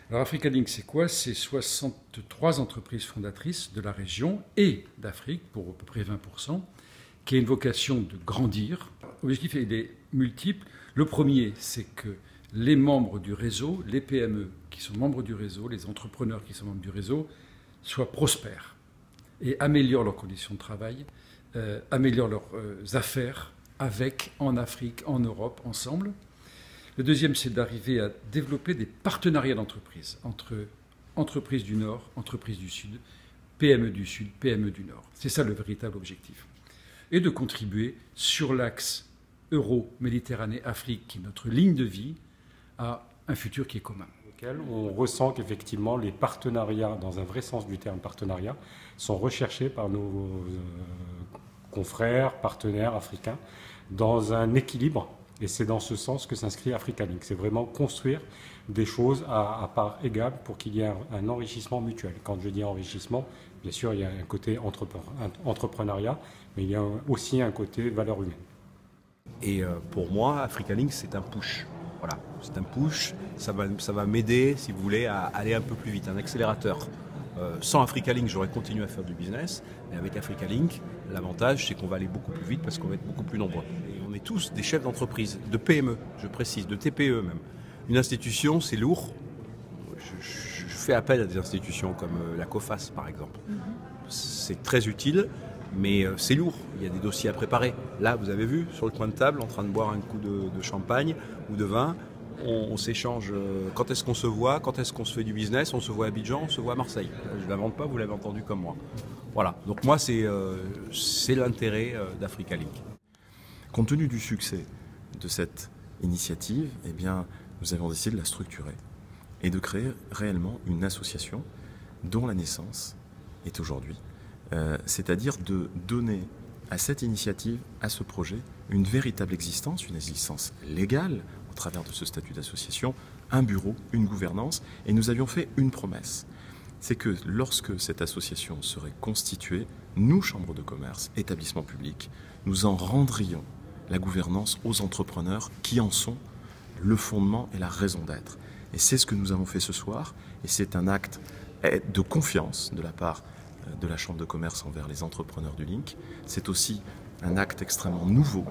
Alors Africa Link, c'est quoi? C'est 63 entreprises fondatrices de la région et d'Afrique, pour à peu près 20%, qui a une vocation de grandir. L'objectif est multiple. Le premier, c'est que les membres du réseau, les PME qui sont membres du réseau, les entrepreneurs qui sont membres du réseau, soient prospères et améliorent leurs conditions de travail, améliorent leurs affaires en Afrique, en Europe, ensemble. Le deuxième, c'est d'arriver à développer des partenariats d'entreprises entre entreprises du Nord, entreprises du Sud, PME du Sud, PME du Nord. C'est ça le véritable objectif. Et de contribuer sur l'axe Euro-Méditerranée-Afrique, qui est notre ligne de vie, à un futur qui est commun. On ressent qu'effectivement les partenariats, dans un vrai sens du terme partenariat, sont recherchés par nos confrères, partenaires africains, dans un équilibre. Et c'est dans ce sens que s'inscrit Africa Link. C'est vraiment construire des choses à part égale pour qu'il y ait un enrichissement mutuel. Quand je dis enrichissement, bien sûr, il y a un côté entrepreneuriat, mais il y a aussi un côté valeur humaine. Et pour moi, Africa Link, c'est un push. Voilà, c'est un push, ça va m'aider, si vous voulez, à aller un peu plus vite, un accélérateur. Sans Africa Link, j'aurais continué à faire du business, mais avec Africa Link, l'avantage, c'est qu'on va aller beaucoup plus vite parce qu'on va être beaucoup plus nombreux. Et on est tous des chefs d'entreprise, de PME, je précise, de TPE même. Une institution, c'est lourd. Je fais appel à des institutions comme la COFAS, par exemple. C'est très utile, mais c'est lourd. Il y a des dossiers à préparer. Là, vous avez vu, sur le coin de table, en train de boire un coup de champagne ou de vin, on s'échange. Quand est-ce qu'on se voit? Quand est-ce qu'on se fait du business? On se voit à Abidjan, on se voit à Marseille. Je ne l'invente pas, vous l'avez entendu comme moi. Voilà. Donc moi, c'est l'intérêt d'Africa Link. Compte tenu du succès de cette initiative, eh bien, nous avons décidé de la structurer et de créer réellement une association dont la naissance est aujourd'hui. C'est-à-dire de donner à cette initiative, à ce projet, une véritable existence, une existence légale, au travers de ce statut d'association, un bureau, une gouvernance, et nous avions fait une promesse. C'est que lorsque cette association serait constituée, nous, chambres de commerce, établissements publics, nous en rendrions la gouvernance aux entrepreneurs qui en sont le fondement et la raison d'être. Et c'est ce que nous avons fait ce soir, et c'est un acte de confiance de la part de la Chambre de commerce envers les entrepreneurs du Link. C'est aussi un acte extrêmement nouveau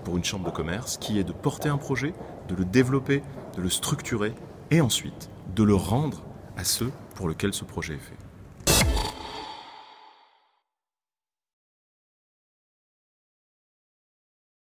pour une Chambre de commerce qui est de porter un projet, de le développer, de le structurer et ensuite de le rendre à ceux pour lesquels ce projet est fait.